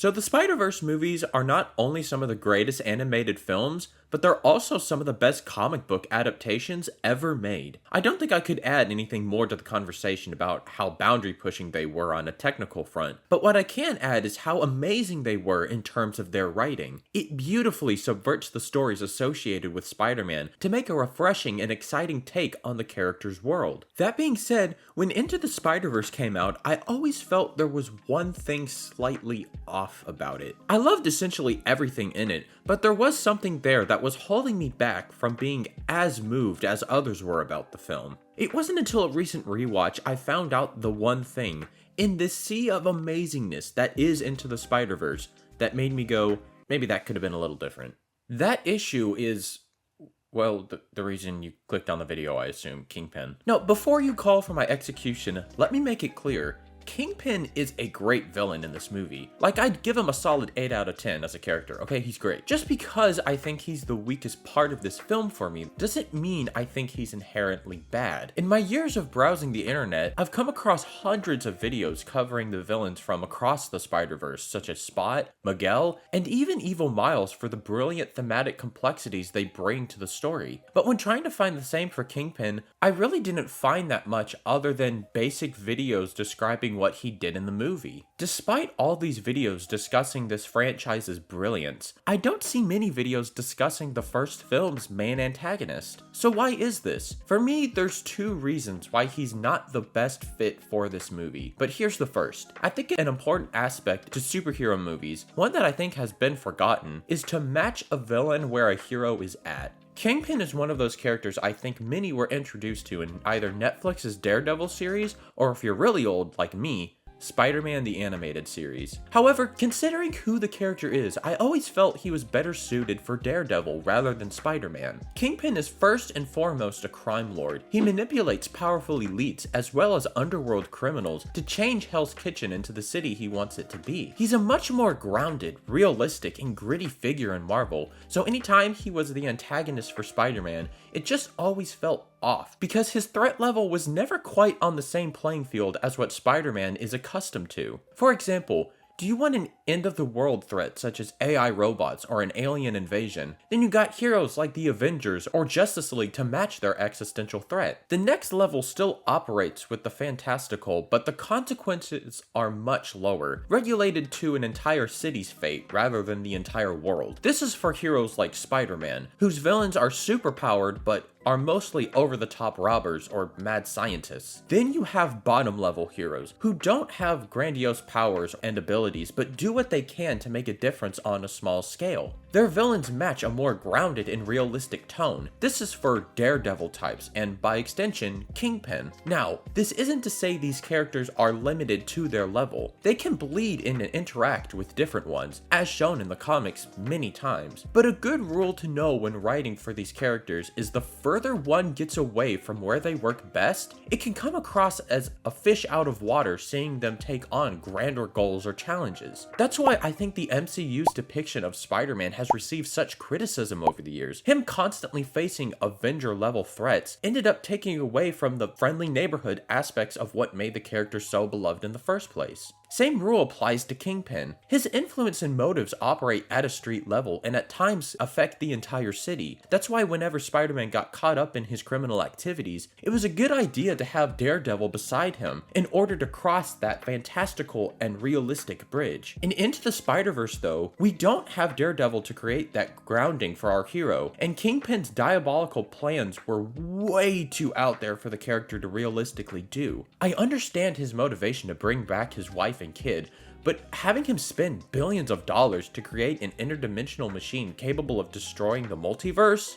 So the Spider-Verse movies are not only some of the greatest animated films, but they're also some of the best comic book adaptations ever made. I don't think I could add anything more to the conversation about how boundary pushing they were on a technical front, but what I can add is how amazing they were in terms of their writing. It beautifully subverts the stories associated with Spider-Man to make a refreshing and exciting take on the character's world. That being said, when Into the Spider-Verse came out, I always felt there was one thing slightly off about it. I loved essentially everything in it, but there was something there that was holding me back from being as moved as others were about the film. It wasn't until a recent rewatch I found out the one thing, in this sea of amazingness that is Into the Spider-Verse, that made me go, maybe that could have been a little different. That issue is, well, the reason you clicked on the video, I assume, Kingpin. Now, before you call for my execution, let me make it clear. Kingpin is a great villain in this movie. Like, I'd give him a solid 8 out of 10 as a character, okay? He's great. Just because I think he's the weakest part of this film for me doesn't mean I think he's inherently bad. In my years of browsing the internet, I've come across hundreds of videos covering the villains from across the Spider-Verse, such as Spot, Miguel, and even Evil Miles for the brilliant thematic complexities they bring to the story. But when trying to find the same for Kingpin, I really didn't find that much other than basic videos describing what he did in the movie. Despite all these videos discussing this franchise's brilliance, I don't see many videos discussing the first film's main antagonist. So why is this? For me, there's two reasons why he's not the best fit for this movie, but here's the first. I think an important aspect to superhero movies, one that I think has been forgotten, is to match a villain where a hero is at. Kingpin is one of those characters I think many were introduced to in either Netflix's Daredevil series, or if you're really old, like me, Spider-Man the Animated Series. However, considering who the character is, I always felt he was better suited for Daredevil rather than Spider-Man. Kingpin is first and foremost a crime lord. He manipulates powerful elites as well as underworld criminals to change Hell's Kitchen into the city he wants it to be. He's a much more grounded, realistic, and gritty figure in Marvel, so anytime he was the antagonist for Spider-Man, it just always felt off, because his threat level was never quite on the same playing field as what Spider-Man is accustomed to. For example, do you want an end-of-the-world threat such as AI robots or an alien invasion? Then you got heroes like the Avengers or Justice League to match their existential threat. The next level still operates with the fantastical, but the consequences are much lower, regulated to an entire city's fate rather than the entire world. This is for heroes like Spider-Man, whose villains are superpowered but are mostly over-the-top robbers or mad scientists. Then you have bottom-level heroes, who don't have grandiose powers and abilities, but do what they can to make a difference on a small scale. Their villains match a more grounded and realistic tone. This is for Daredevil types, and by extension, Kingpin. Now, this isn't to say these characters are limited to their level. They can bleed in and interact with different ones, as shown in the comics many times. But a good rule to know when writing for these characters is the further one gets away from where they work best, it can come across as a fish out of water seeing them take on grander goals or challenges. That's why I think the MCU's depiction of Spider-Man has received such criticism over the years. Him constantly facing Avenger-level threats ended up taking away from the friendly neighborhood aspects of what made the character so beloved in the first place. Same rule applies to Kingpin. His influence and motives operate at a street level and at times affect the entire city. That's why whenever Spider-Man got caught up in his criminal activities, it was a good idea to have Daredevil beside him in order to cross that fantastical and realistic bridge. In Into the Spider-Verse though, we don't have Daredevil to create that grounding for our hero, and Kingpin's diabolical plans were way too out there for the character to realistically do. I understand his motivation to bring back his wife and kid, but having him spend billions of dollars to create an interdimensional machine capable of destroying the multiverse?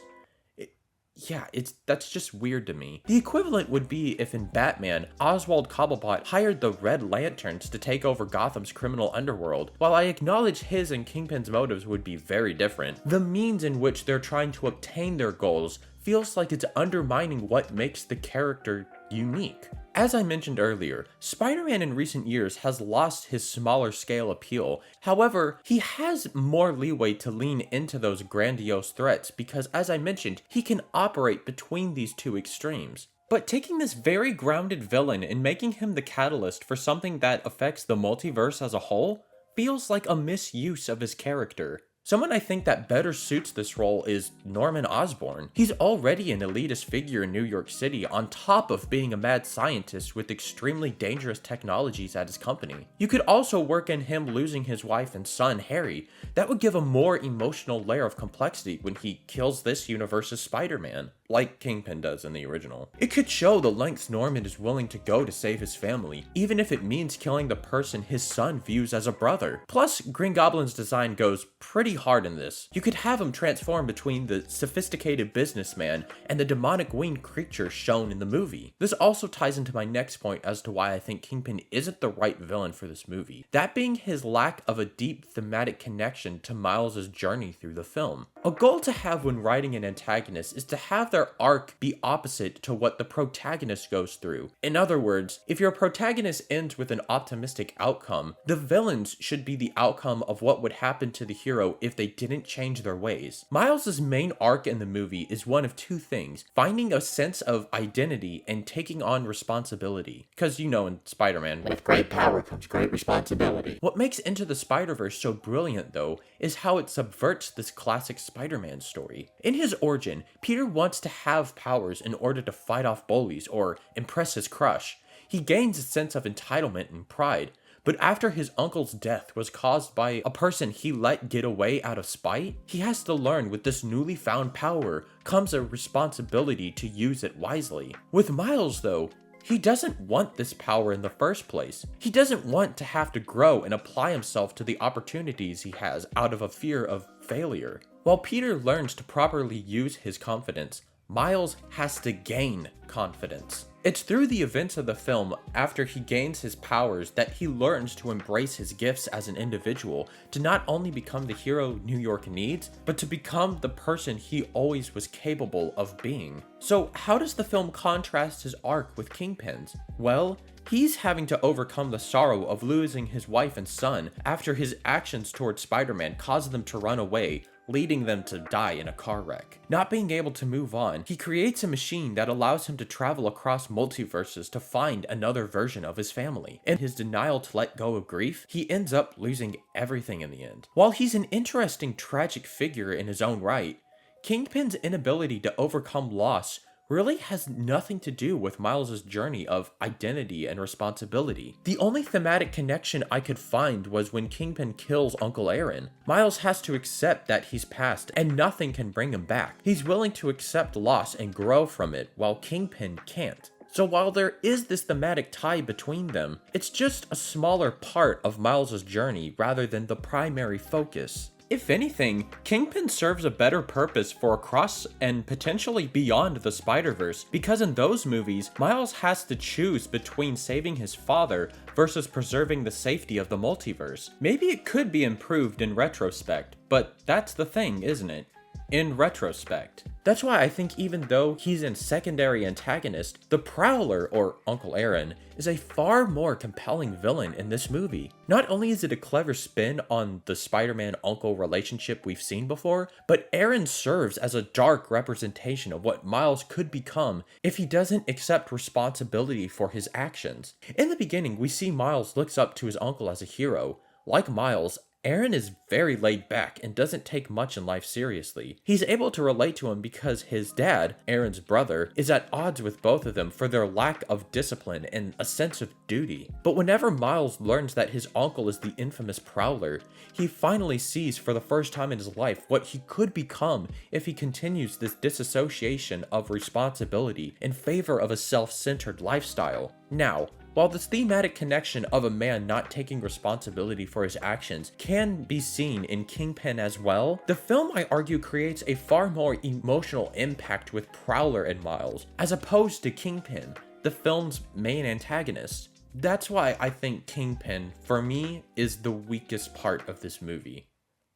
That's just weird to me. The equivalent would be if in Batman, Oswald Cobblepot hired the Red Lanterns to take over Gotham's criminal underworld. While I acknowledge his and Kingpin's motives would be very different, the means in which they're trying to obtain their goals feels like it's undermining what makes the character unique. As I mentioned earlier, Spider-Man in recent years has lost his smaller scale appeal. However, he has more leeway to lean into those grandiose threats because, as I mentioned, he can operate between these two extremes. But taking this very grounded villain and making him the catalyst for something that affects the multiverse as a whole feels like a misuse of his character. Someone I think that better suits this role is Norman Osborn. He's already an elitist figure in New York City on top of being a mad scientist with extremely dangerous technologies at his company. You could also work in him losing his wife and son, Harry. That would give a more emotional layer of complexity when he kills this universe's Spider-Man, like Kingpin does in the original. It could show the lengths Norman is willing to go to save his family, even if it means killing the person his son views as a brother. Plus, Green Goblin's design goes pretty hard in this. You could have him transform between the sophisticated businessman and the demonic winged creature shown in the movie. This also ties into my next point as to why I think Kingpin isn't the right villain for this movie. That being his lack of a deep thematic connection to Miles' journey through the film. A goal to have when writing an antagonist is to have their arc be opposite to what the protagonist goes through. In other words, if your protagonist ends with an optimistic outcome, the villains should be the outcome of what would happen to the hero if they didn't change their ways. Miles' main arc in the movie is one of two things: finding a sense of identity and taking on responsibility. Because you know in Spider-Man, with great power comes great responsibility. What makes Into the Spider-Verse so brilliant though is how it subverts this classic Spider-Man story. In his origin, Peter wants to have powers in order to fight off bullies or impress his crush. He gains a sense of entitlement and pride, but after his uncle's death was caused by a person he let get away out of spite, he has to learn with this newly found power comes a responsibility to use it wisely. With Miles though, he doesn't want this power in the first place. He doesn't want to have to grow and apply himself to the opportunities he has out of a fear of failure. While Peter learns to properly use his confidence, Miles has to gain confidence. It's through the events of the film, after he gains his powers, that he learns to embrace his gifts as an individual, to not only become the hero New York needs, but to become the person he always was capable of being. So how does the film contrast his arc with Kingpin's? Well, he's having to overcome the sorrow of losing his wife and son after his actions towards Spider-Man caused them to run away, leading them to die in a car wreck. Not being able to move on, he creates a machine that allows him to travel across multiverses to find another version of his family. In his denial to let go of grief, he ends up losing everything in the end. While he's an interesting tragic figure in his own right, Kingpin's inability to overcome loss really has nothing to do with Miles' journey of identity and responsibility. The only thematic connection I could find was when Kingpin kills Uncle Aaron. Miles has to accept that he's passed and nothing can bring him back. He's willing to accept loss and grow from it, while Kingpin can't. So while there is this thematic tie between them, it's just a smaller part of Miles' journey rather than the primary focus. If anything, Kingpin serves a better purpose for across and potentially beyond the Spider-Verse, because in those movies, Miles has to choose between saving his father versus preserving the safety of the multiverse. Maybe it could be improved in retrospect, but that's the thing, isn't it? In retrospect. That's why I think even though he's a secondary antagonist, the Prowler, or Uncle Aaron, is a far more compelling villain in this movie. Not only is it a clever spin on the Spider-Man-Uncle relationship we've seen before, but Aaron serves as a dark representation of what Miles could become if he doesn't accept responsibility for his actions. In the beginning, we see Miles looks up to his uncle as a hero. Like Miles, Aaron is very laid back and doesn't take much in life seriously. He's able to relate to him because his dad, Aaron's brother, is at odds with both of them for their lack of discipline and a sense of duty. But whenever Miles learns that his uncle is the infamous Prowler, he finally sees for the first time in his life what he could become if he continues this disassociation of responsibility in favor of a self-centered lifestyle. Now, while this thematic connection of a man not taking responsibility for his actions can be seen in Kingpin as well, the film, I argue, creates a far more emotional impact with Prowler and Miles, as opposed to Kingpin, the film's main antagonist. That's why I think Kingpin, for me, is the weakest part of this movie.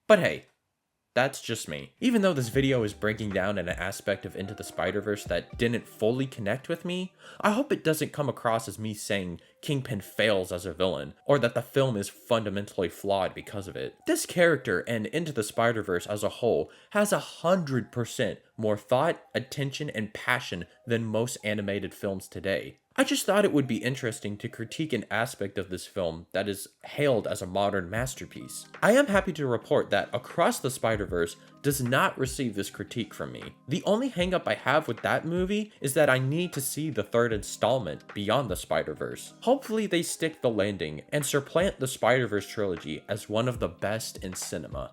But hey, that's just me. Even though this video is breaking down an aspect of Into the Spider-Verse that didn't fully connect with me, I hope it doesn't come across as me saying Kingpin fails as a villain, or that the film is fundamentally flawed because of it. This character and Into the Spider-Verse as a whole has 100% more thought, attention, and passion than most animated films today. I just thought it would be interesting to critique an aspect of this film that is hailed as a modern masterpiece. I am happy to report that Across the Spider-Verse does not receive this critique from me. The only hangup I have with that movie is that I need to see the third installment, Beyond the Spider-Verse. Hopefully they stick the landing and supplant the Spider-Verse trilogy as one of the best in cinema.